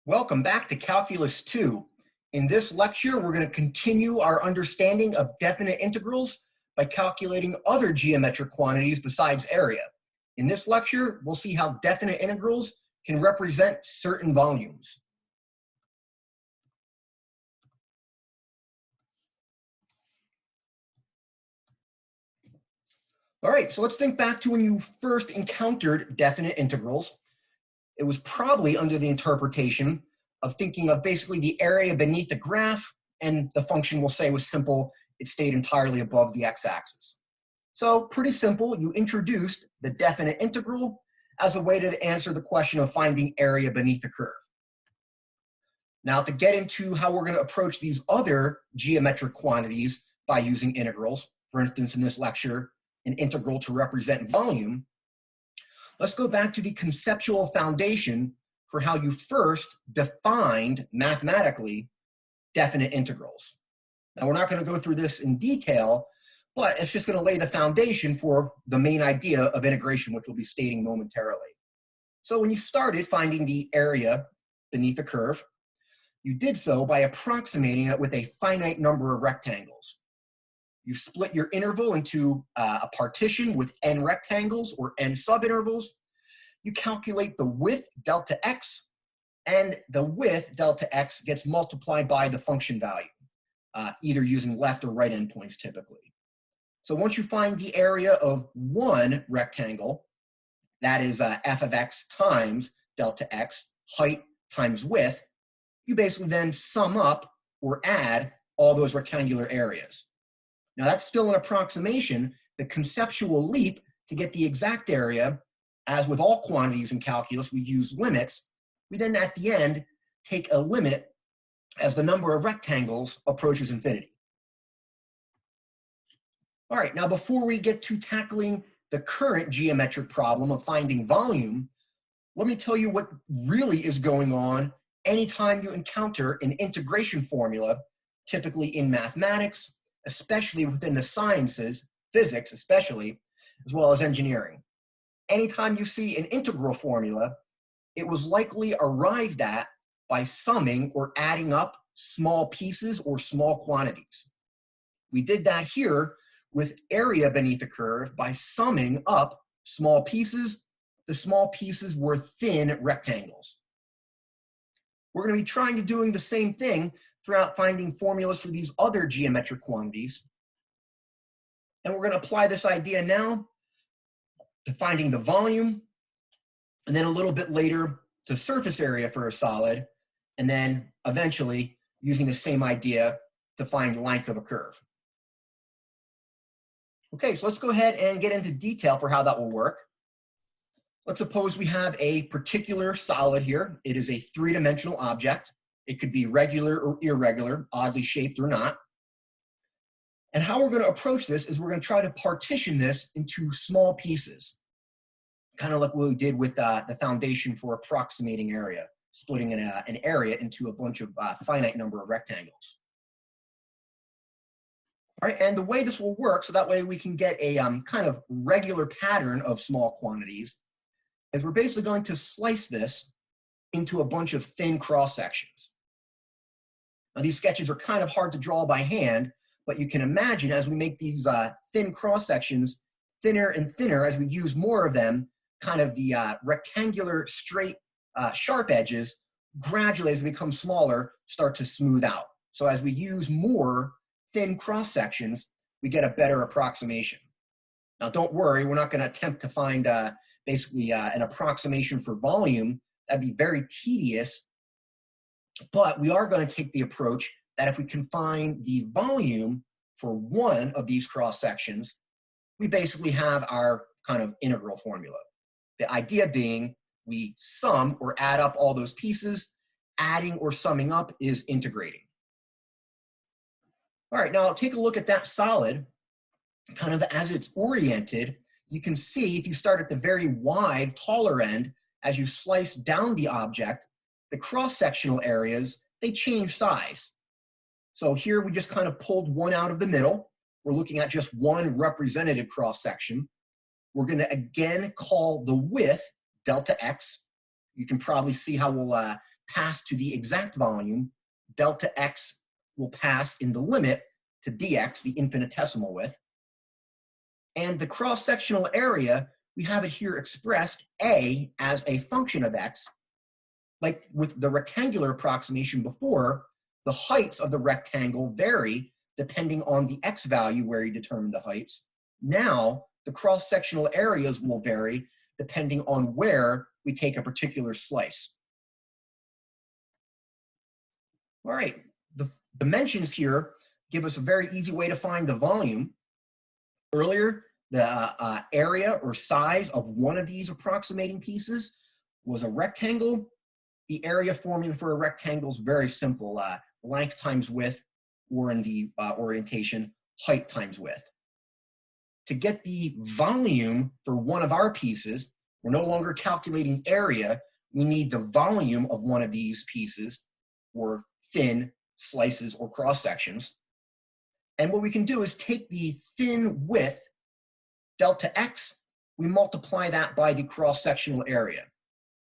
Welcome back to Calculus 2. In this lecture, we're going to continue our understanding of definite integrals by calculating other geometric quantities besides area. In this lecture, we'll see how definite integrals can represent certain volumes. All right, so let's think back to when you first encountered definite integrals. It was probably under the interpretation of thinking of basically the area beneath the graph, and the function we'll say was simple. It stayed entirely above the x-axis. So pretty simple. You introduced the definite integral as a way to answer the question of finding area beneath the curve. Now, to get into how we're going to approach these other geometric quantities by using integrals, for instance, in this lecture, an integral to represent volume, let's go back to the conceptual foundation for how you first defined mathematically definite integrals. Now, we're not going to go through this in detail, but it's just going to lay the foundation for the main idea of integration, which we'll be stating momentarily. So when you started finding the area beneath the curve, you did so by approximating it with a finite number of rectangles. You split your interval into a partition with n rectangles or n subintervals. You calculate the width delta x, and the width delta x gets multiplied by the function value, either using left or right endpoints typically. So once you find the area of one rectangle, that is f of x times delta x, height times width, you basically then sum up or add all those rectangular areas. Now that's still an approximation. The conceptual leap to get the exact area, as with all quantities in calculus, we use limits. We then at the end take a limit as the number of rectangles approaches infinity. All right, now before we get to tackling the current geometric problem of finding volume, let me tell you what really is going on anytime you encounter an integration formula, typically in mathematics, especially within the sciences, physics especially, as well as engineering. Anytime you see an integral formula, it was likely arrived at by summing or adding up small pieces or small quantities. We did that here with area beneath the curve by summing up small pieces. The small pieces were thin rectangles. We're going to be trying to doing the same thing throughout finding formulas for these other geometric quantities. And we're going to apply this idea now to finding the volume, and then a little bit later to surface area for a solid, and then eventually using the same idea to find the length of a curve. Okay, so let's go ahead and get into detail for how that will work. Let's suppose we have a particular solid here. It is a three-dimensional object. It could be regular or irregular, oddly shaped or not. And how we're going to approach this is we're going to try to partition this into small pieces, kind of like what we did with the foundation for approximating area, splitting an area into a bunch of finite number of rectangles. All right, and the way this will work, so that way we can get a kind of regular pattern of small quantities, is we're basically going to slice this into a bunch of thin cross sections. Now, these sketches are kind of hard to draw by hand, but you can imagine as we make these thin cross sections thinner and thinner, as we use more of them, kind of the rectangular, straight, sharp edges, gradually as they become smaller, start to smooth out. So as we use more thin cross sections, we get a better approximation. Now, don't worry, we're not going to attempt to find basically an approximation for volume. That'd be very tedious. But we are going to take the approach that if we can find the volume for one of these cross sections, we basically have our kind of integral formula. The idea being we sum or add up all those pieces. Adding or summing up is integrating. All right, now take a look at that solid. Kind of as it's oriented, you can see if you start at the very wide, taller end, as you slice down the object, the cross-sectional areas, they change size. So here we just kind of pulled one out of the middle. We're looking at just one representative cross-section. We're going to again call the width delta x. You can probably see how we'll pass to the exact volume, delta x will pass in the limit to dx, the infinitesimal width. And the cross-sectional area, we have it here expressed a as a function of x. Like with the rectangular approximation before, the heights of the rectangle vary depending on the x value where you determine the heights. Now, the cross-sectional areas will vary depending on where we take a particular slice. All right, the dimensions here give us a very easy way to find the volume. Earlier, the area or size of one of these approximating pieces was a rectangle. The area formula for a rectangle is very simple, length times width, or in the orientation, height times width. To get the volume for one of our pieces, we're no longer calculating area, we need the volume of one of these pieces, or thin slices or cross sections. And what we can do is take the thin width, delta x, we multiply that by the cross-sectional area.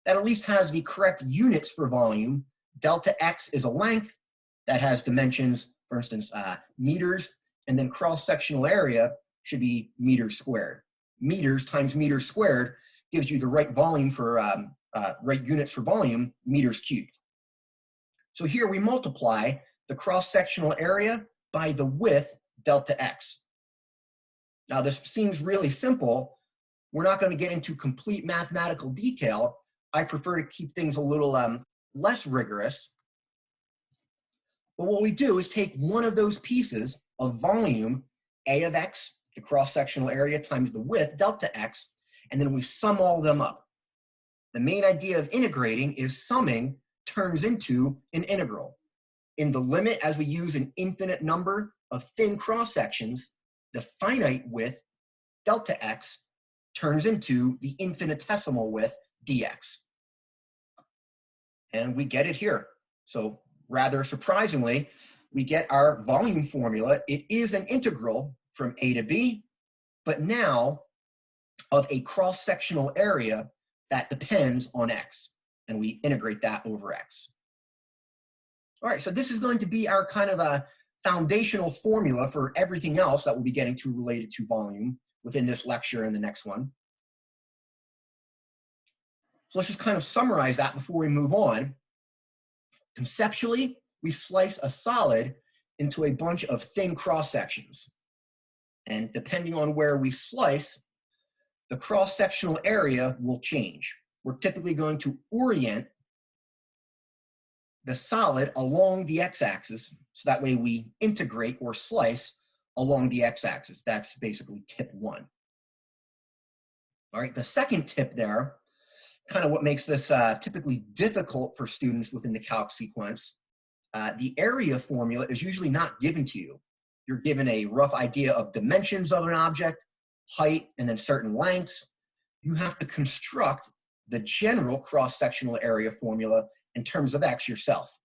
That at least has the correct units for volume. Delta x is a length that has dimensions, for instance, meters, and then cross-sectional area should be meters squared. Meters times meters squared gives you the right volume for, right units for volume, meters cubed. So here we multiply the cross-sectional area by the width, delta x. Now this seems really simple. We're not going to get into complete mathematical detail. I prefer to keep things a little less rigorous. But what we do is take one of those pieces of volume, a of x, the cross-sectional area, times the width, delta x, and then we sum all them up. The main idea of integrating is summing turns into an integral. In the limit, as we use an infinite number of thin cross-sections, the finite width, delta x, turns into the infinitesimal width, dx. And we get it here. So rather surprisingly, we get our volume formula. It is an integral from a to b, but now of a cross-sectional area that depends on x. And we integrate that over x. All right, so this is going to be our kind of a foundational formula for everything else that we'll be getting to related to volume within this lecture and the next one. So let's just kind of summarize that before we move on. Conceptually, we slice a solid into a bunch of thin cross-sections. And depending on where we slice, the cross-sectional area will change. We're typically going to orient the solid along the x-axis, so that way we integrate or slice along the x-axis. That's basically tip one. All right, the second tip there, kind of what makes this typically difficult for students within the calc sequence, the area formula is usually not given to you. You're given a rough idea of dimensions of an object, height, and then certain lengths. You have to construct the general cross-sectional area formula in terms of x yourself.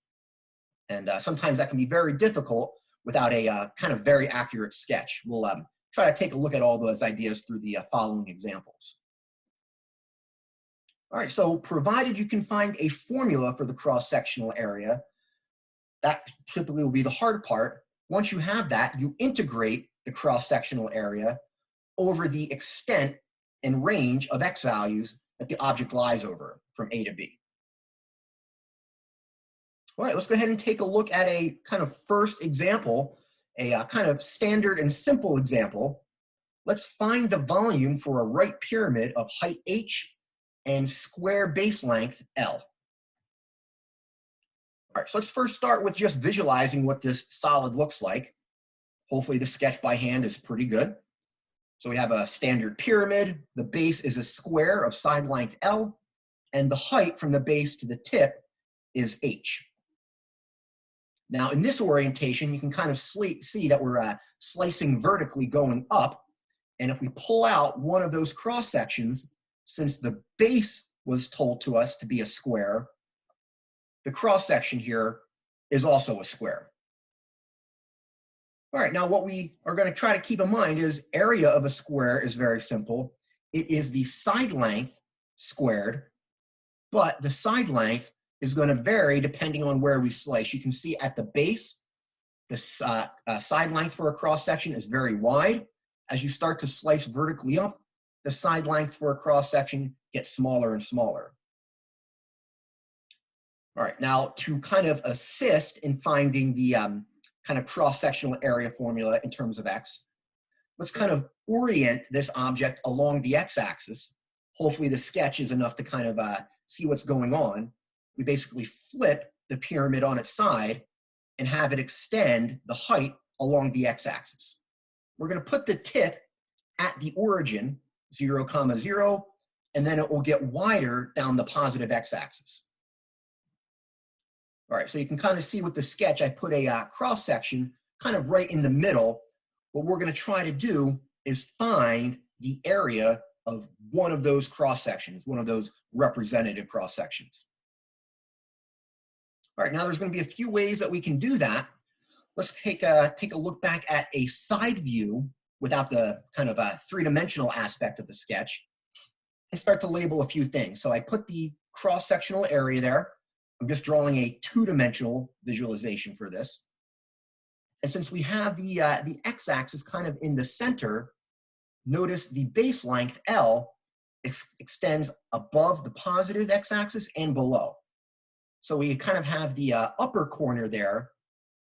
And sometimes that can be very difficult without a kind of very accurate sketch. We'll try to take a look at all those ideas through the following examples. All right, so provided you can find a formula for the cross-sectional area, that typically will be the hard part. Once you have that, you integrate the cross-sectional area over the extent and range of x values that the object lies over from a to b. All right, let's go ahead and take a look at a kind of first example, a kind of standard and simple example. Let's find the volume for a right pyramid of height h and square base length L. All right, so let's first start with just visualizing what this solid looks like. Hopefully the sketch by hand is pretty good. So we have a standard pyramid. The base is a square of side length L, and the height from the base to the tip is h. Now in this orientation, you can kind of see that we're slicing vertically going up. And if we pull out one of those cross sections, since the base was told to us to be a square, the cross section here is also a square. All right, now what we are going to try to keep in mind is area of a square is very simple. It is the side length squared, but the side length is going to vary depending on where we slice. You can see at the base, the side length for a cross-section is very wide. As you start to slice vertically up, the side length for a cross-section gets smaller and smaller. All right, now to kind of assist in finding the kind of cross-sectional area formula in terms of x, let's kind of orient this object along the x-axis. Hopefully the sketch is enough to kind of see what's going on. We basically flip the pyramid on its side and have it extend the height along the x-axis. We're going to put the tip at the origin, 0, 0, and then it will get wider down the positive x-axis. All right, so you can kind of see with the sketch, I put a cross-section kind of right in the middle. What we're going to try to do is find the area of one of those cross-sections, one of those representative cross-sections. All right, now there's going to be a few ways that we can do that. Let's take a look back at a side view without the kind of a three-dimensional aspect of the sketch and start to label a few things. So I put the cross-sectional area there. I'm just drawing a two-dimensional visualization for this. And since we have the x-axis kind of in the center, notice the base length, L, extends above the positive x-axis and below. So we kind of have the upper corner there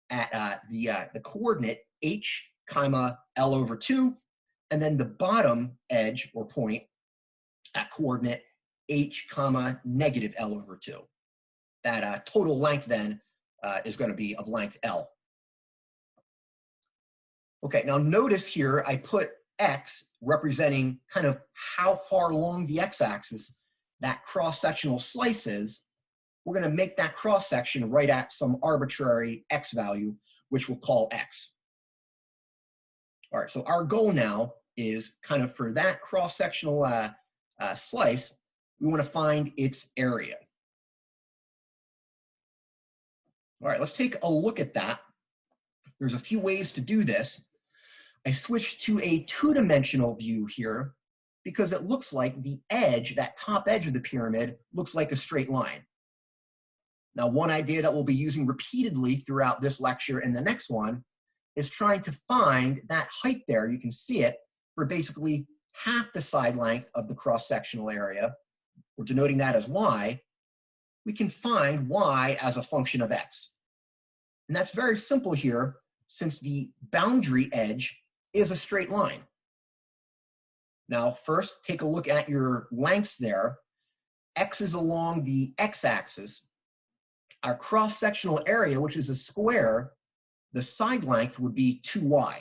at the coordinate h, comma, L over 2, and then the bottom edge or point at coordinate h, comma, negative L over 2. That total length then is going to be of length L. Okay, now notice here I put x representing kind of how far along the x-axis that cross-sectional slice is. We're going to make that cross-section right at some arbitrary x value, which we'll call x. All right, so our goal now is kind of for that cross-sectional slice, we want to find its area. All right, let's take a look at that. There's a few ways to do this. I switched to a two-dimensional view here because it looks like the edge, that top edge of the pyramid, looks like a straight line. Now, one idea that we'll be using repeatedly throughout this lecture and the next one is trying to find that height there. You can see it for basically half the side length of the cross-sectional area. We're denoting that as y. We can find y as a function of x. And that's very simple here since the boundary edge is a straight line. Now, first, take a look at your lengths there. X is along the x-axis. Our cross-sectional area, which is a square, the side length would be 2y.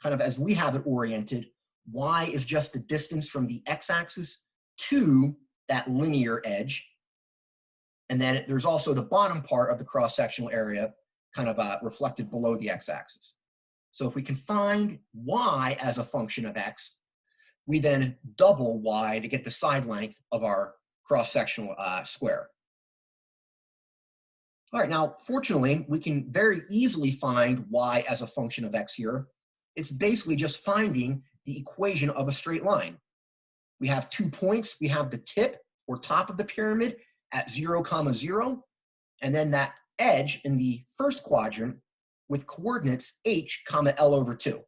Kind of as we have it oriented, y is just the distance from the x-axis to that linear edge. And then there's also the bottom part of the cross-sectional area kind of reflected below the x-axis. So if we can find y as a function of x, we then double y to get the side length of our cross-sectional square. All right, now, fortunately, we can very easily find y as a function of x here. It's basically just finding the equation of a straight line. We have 2 points. We have the tip or top of the pyramid at 0, 0, and then that edge in the first quadrant with coordinates h, L over 2.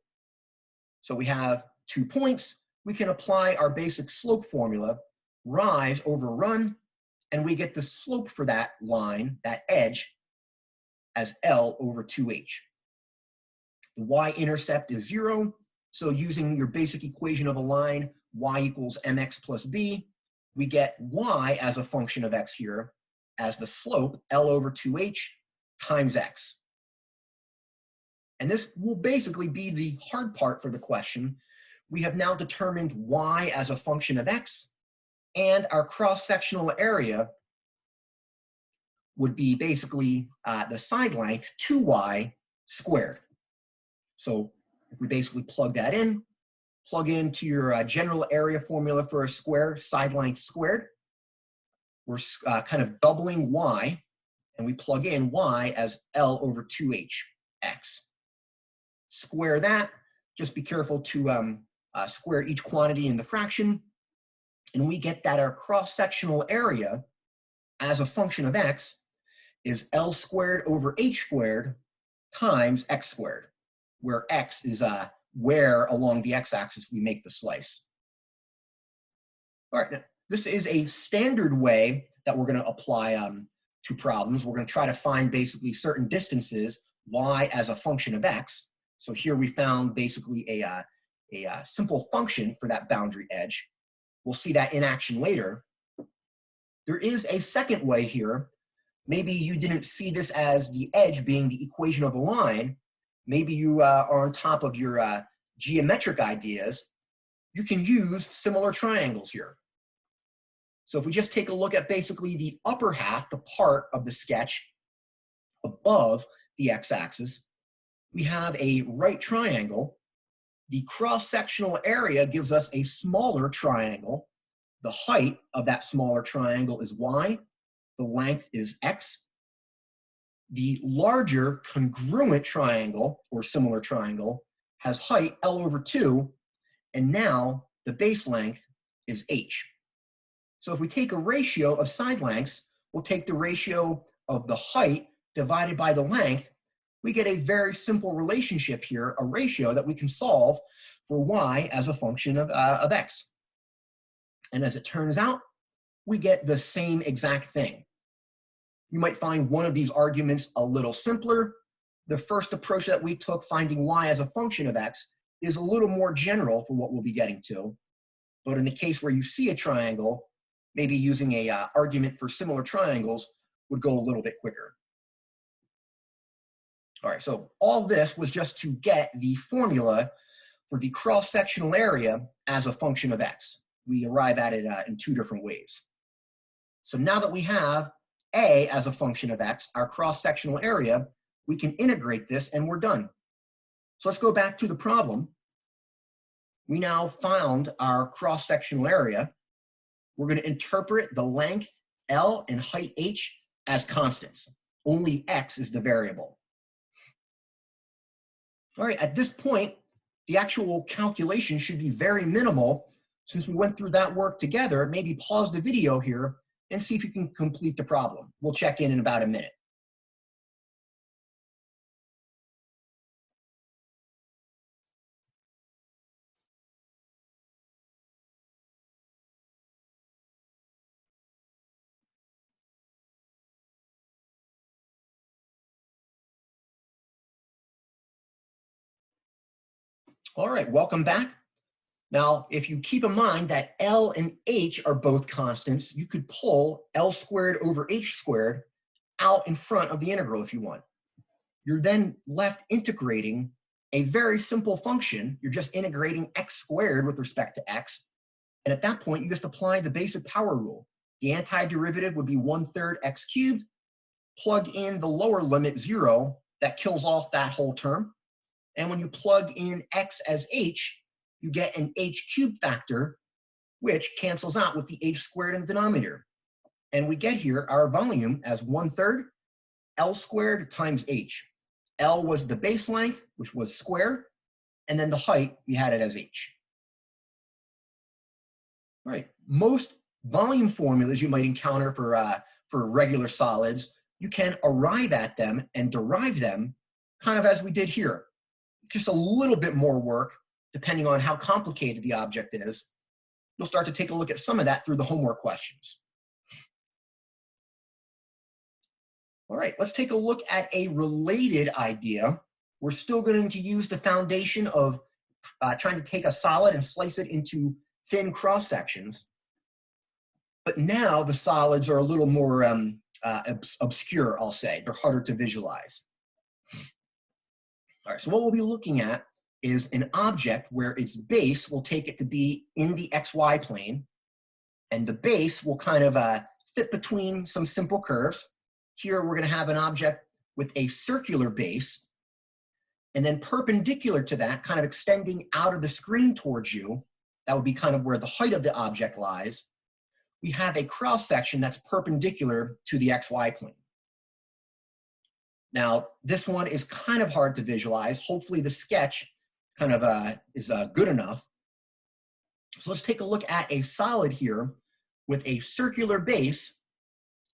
So we have 2 points. We can apply our basic slope formula, rise over run, and we get the slope for that line, that edge, as L over 2h. The y-intercept is 0, so using your basic equation of a line, y equals mx plus b, we get y as a function of x here as the slope, L over 2h, times x. And this will basically be the hard part for the question. We have now determined y as a function of x, and our cross-sectional area would be basically the side length, 2y squared. So if we basically plug that in, plug into your general area formula for a square, side length squared. We're kind of doubling y, and we plug in y as L over 2h x. Square that. Just be careful to square each quantity in the fraction. And we get that our cross-sectional area as a function of x is L squared over h squared times x squared, where x is where along the x-axis we make the slice. All right, now, this is a standard way that we're going to apply to problems. We're going to try to find basically certain distances, y as a function of x. So here we found basically a simple function for that boundary edge. We'll see that in action later. There is a second way here. Maybe you didn't see this as the edge being the equation of a line. Maybe you are on top of your geometric ideas. You can use similar triangles here. So if we just take a look at basically the upper half, the part of the sketch above the x-axis, we have a right triangle. The cross-sectional area gives us a smaller triangle. The height of that smaller triangle is y. The length is x. The larger congruent triangle, or similar triangle, has height L over 2, and now the base length is h. So if we take a ratio of side lengths, we'll take the ratio of the height divided by the length. We get a very simple relationship here, a ratio that we can solve for y as a function of x. And as it turns out, we get the same exact thing. You might find one of these arguments a little simpler. The first approach that we took, finding y as a function of x, is a little more general for what we'll be getting to. But in the case where you see a triangle, maybe using a argument for similar triangles would go a little bit quicker. All right, so all this was just to get the formula for the cross-sectional area as a function of x. We arrive at it in two different ways. So now that we have a as a function of x, our cross-sectional area, we can integrate this and we're done. So let's go back to the problem. We now found our cross-sectional area. We're going to interpret the length L and height h as constants. Only x is the variable. All right, at this point, the actual calculation should be very minimal. Since we went through that work together, maybe pause the video here and see if you can complete the problem. We'll check in about a minute. All right, welcome back. Now, if you keep in mind that L and h are both constants, you could pull L squared over h squared out in front of the integral if you want. You're then left integrating a very simple function. You're just integrating x squared with respect to x. And at that point, you just apply the basic power rule. The antiderivative would be 1/3 x cubed. Plug in the lower limit 0. That kills off that whole term. And when you plug in x as h, you get an h cubed factor, which cancels out with the h squared in the denominator. And we get here our volume as 1/3 L squared times h. L was the base length, which was square, and then the height, we had it as h. All right, most volume formulas you might encounter for regular solids, you can arrive at them and derive them kind of as we did here. Just a little bit more work, depending on how complicated the object is. You'll start to take a look at some of that through the homework questions. All right, let's take a look at a related idea. We're still going to use the foundation of trying to take a solid and slice it into thin cross sections. But now the solids are a little more obscure, I'll say. They're harder to visualize. All right, so what we'll be looking at is an object where its base will take it to be in the xy plane, and the base will kind of fit between some simple curves. Here we're going to have an object with a circular base, and then perpendicular to that, kind of extending out of the screen towards you, that would be kind of where the height of the object lies. We have a cross section that's perpendicular to the xy plane. Now, this one is kind of hard to visualize. Hopefully the sketch kind of is good enough. So let's take a look at a solid here with a circular base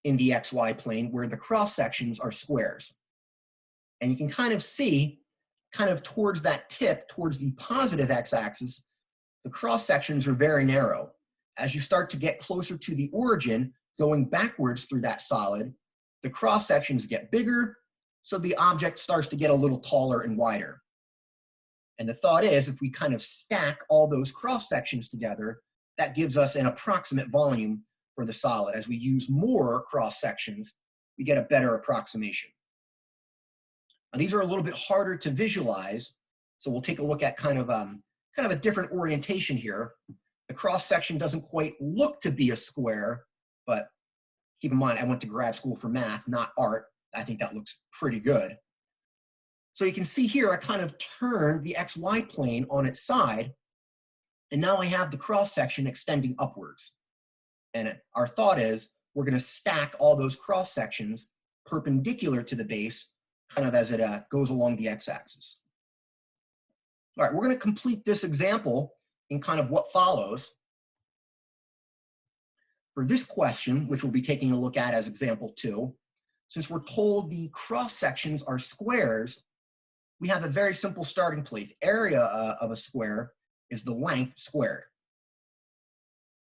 in the XY plane where the cross sections are squares. And you can kind of see, kind of towards that tip, towards the positive x-axis, the cross sections are very narrow. As you start to get closer to the origin, going backwards through that solid, the cross sections get bigger, so the object starts to get a little taller and wider. And the thought is, if we kind of stack all those cross sections together, that gives us an approximate volume for the solid. As we use more cross sections, we get a better approximation. Now, these are a little bit harder to visualize, so we'll take a look at kind of a different orientation here. The cross section doesn't quite look to be a square, but keep in mind, I went to grad school for math, not art. I think that looks pretty good. So you can see here, I kind of turned the XY plane on its side, and now I have the cross section extending upwards. And our thought is, we're going to stack all those cross sections perpendicular to the base, kind of as it goes along the x-axis. All right, we're going to complete this example in kind of what follows. For this question, which we'll be taking a look at as example 2, since we're told the cross sections are squares, we have a very simple starting place. Area of a square is the length squared.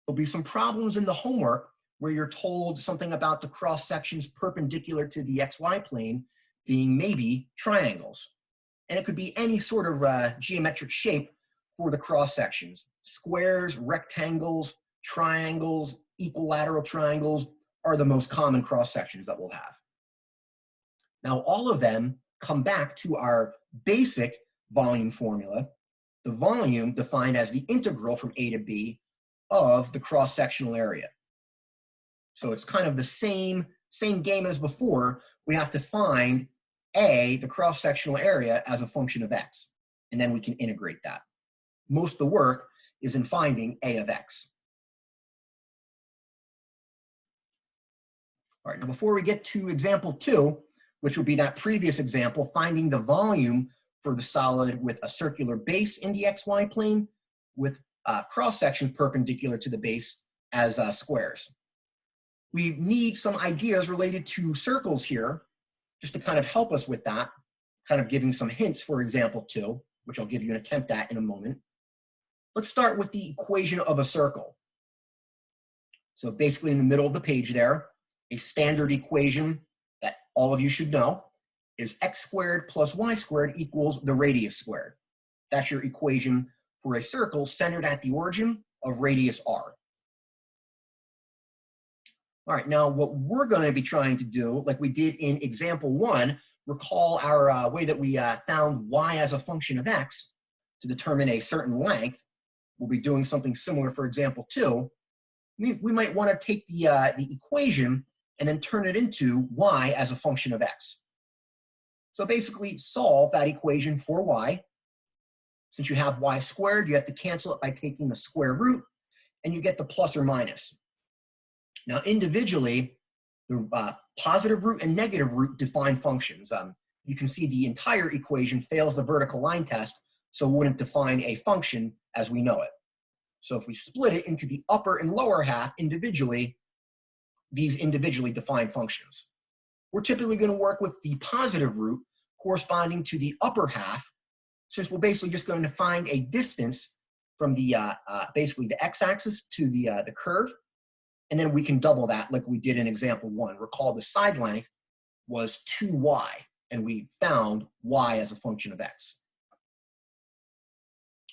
There'll be some problems in the homework where you're told something about the cross sections perpendicular to the XY plane being maybe triangles. And it could be any sort of geometric shape for the cross sections. Squares, rectangles, triangles, equilateral triangles are the most common cross sections that we'll have. Now, all of them come back to our basic volume formula, the volume defined as the integral from A to B of the cross-sectional area. So it's kind of the same game as before. We have to find A, the cross-sectional area, as a function of x, and then we can integrate that. Most of the work is in finding A of x. All right, now before we get to example 2, which would be that previous example, finding the volume for the solid with a circular base in the XY plane with cross-sections perpendicular to the base as squares. We need some ideas related to circles here, just to kind of help us with that, kind of giving some hints for example 2, which I'll give you an attempt at in a moment. Let's start with the equation of a circle. So basically in the middle of the page there, a standard equation that all of you should know is x squared plus y squared equals the radius squared. That's your equation for a circle centered at the origin of radius r. All right, now what we're going to be trying to do, like we did in example 1, recall our way that we found y as a function of x to determine a certain length. We'll be doing something similar for example 2. We might want to take the equation and then turn it into y as a function of x. So basically solve that equation for y. Since you have y squared, you have to cancel it by taking the square root, and you get the plus or minus. Now individually, the positive root and negative root define functions. You can see the entire equation fails the vertical line test, so it wouldn't define a function as we know it. So if we split it into the upper and lower half individually, these individually define functions. We're typically going to work with the positive root corresponding to the upper half, since we're basically just going to find a distance from the basically the x-axis to the curve, and then we can double that like we did in example 1. Recall the side length was 2y, and we found y as a function of x.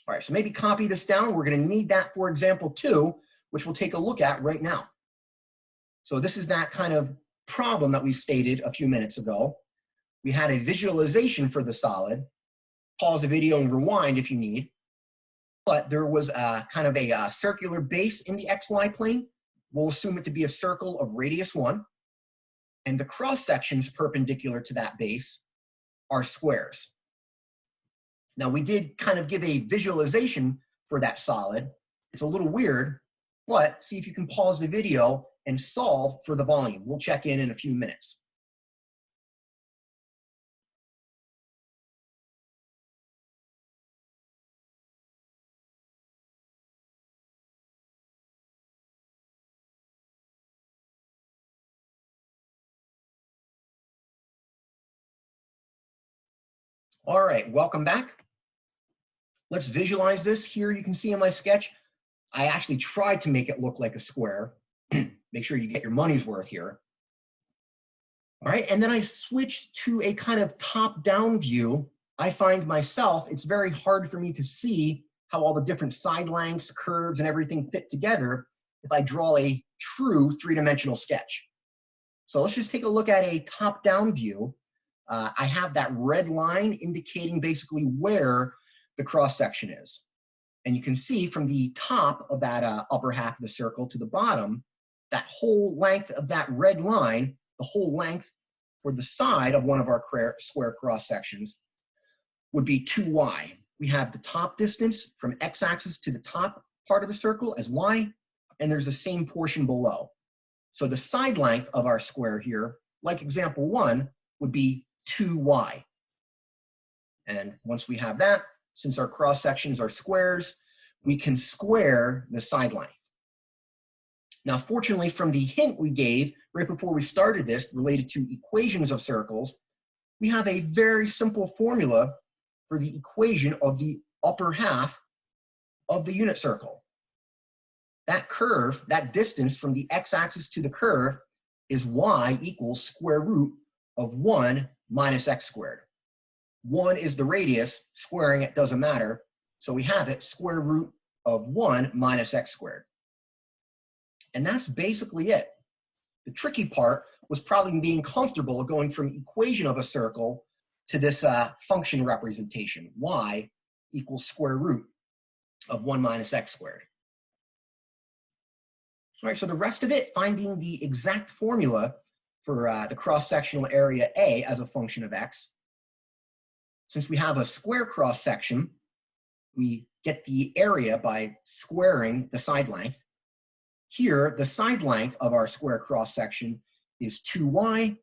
All right, so maybe copy this down. We're going to need that for example 2, which we'll take a look at right now. So this is that kind of problem that we stated a few minutes ago. We had a visualization for the solid. Pause the video and rewind if you need. But there was kind of a circular base in the XY plane. We'll assume it to be a circle of radius 1. And the cross sections perpendicular to that base are squares. Now we did kind of give a visualization for that solid. It's a little weird, but see if you can pause the video and solve for the volume. We'll check in a few minutes. All right, welcome back. Let's visualize this. Here you can see in my sketch, I actually tried to make it look like a square. Make sure you get your money's worth here. All right, and then I switched to a kind of top-down view. I find myself, it's very hard for me to see how all the different side lengths, curves, and everything fit together if I draw a true three-dimensional sketch. So let's just take a look at a top-down view. I have that red line indicating basically where the cross-section is. And you can see from the top of that upper half of the circle to the bottom, that whole length of that red line, the whole length for the side of one of our square cross-sections would be 2y. We have the top distance from x-axis to the top part of the circle as y, and there's the same portion below. So the side length of our square here, like example 1, would be 2y. And once we have that, since our cross sections are squares, we can square the side length. Now, fortunately, from the hint we gave right before we started this related to equations of circles, we have a very simple formula for the equation of the upper half of the unit circle. That curve, that distance from the x-axis to the curve, is y equals square root of 1 minus x squared. 1 is the radius, squaring it doesn't matter, so we have it square root of 1 minus x squared. And that's basically it. The tricky part was probably being comfortable going from equation of a circle to this function representation, y equals square root of 1 minus x squared. All right, so the rest of it, finding the exact formula for the cross-sectional area A as a function of x. Since we have a square cross-section, we get the area by squaring the side length. Here, the side length of our square cross-section is 2y,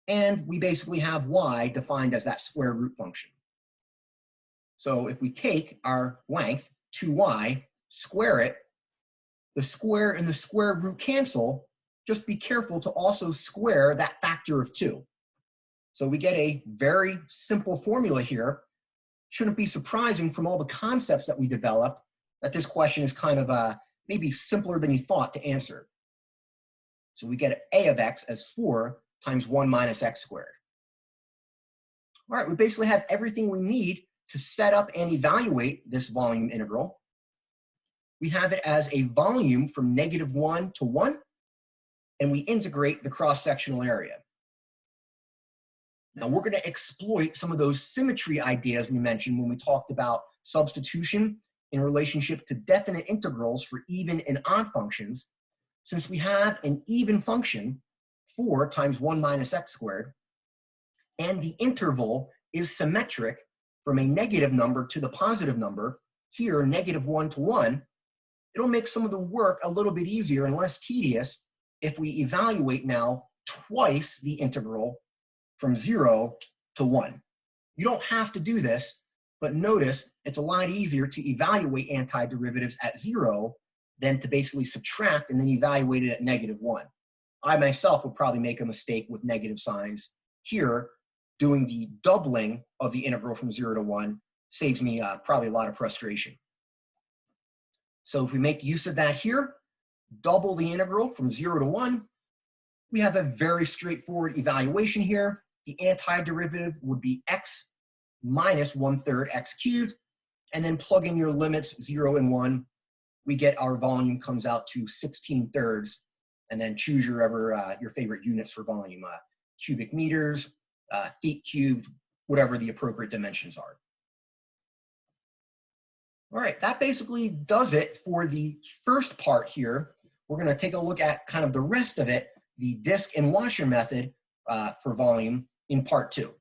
and we basically have y defined as that square root function. So if we take our length, 2y, square it, the square and the square root cancel. Just be careful to also square that factor of 2. So we get a very simple formula here. Shouldn't be surprising from all the concepts that we developed that this question is kind of maybe simpler than you thought to answer. So we get a of x as 4 times 1 minus x squared. All right, we basically have everything we need to set up and evaluate this volume integral. We have it as a volume from -1 to 1, and we integrate the cross-sectional area. Now we're going to exploit some of those symmetry ideas we mentioned when we talked about substitution in relationship to definite integrals for even and odd functions. Since we have an even function, 4 times 1 minus x squared, and the interval is symmetric from a negative number to the positive number, here -1 to 1, it'll make some of the work a little bit easier and less tedious if we evaluate now twice the integral from 0 to 1. You don't have to do this, but notice it's a lot easier to evaluate antiderivatives at 0 than to basically subtract and then evaluate it at -1. I myself would probably make a mistake with negative signs. Here, doing the doubling of the integral from 0 to 1 saves me probably a lot of frustration. So if we make use of that here, double the integral from 0 to 1, we have a very straightforward evaluation here. The antiderivative would be x minus 1/3 x cubed, and then plug in your limits 0 and 1. We get our volume comes out to 16/3, and then choose your favorite units for volume, cubic meters, feet cubed, whatever the appropriate dimensions are. All right, that basically does it for the first part here. We're going to take a look at kind of the rest of it, the disk and washer method for volume in part 2.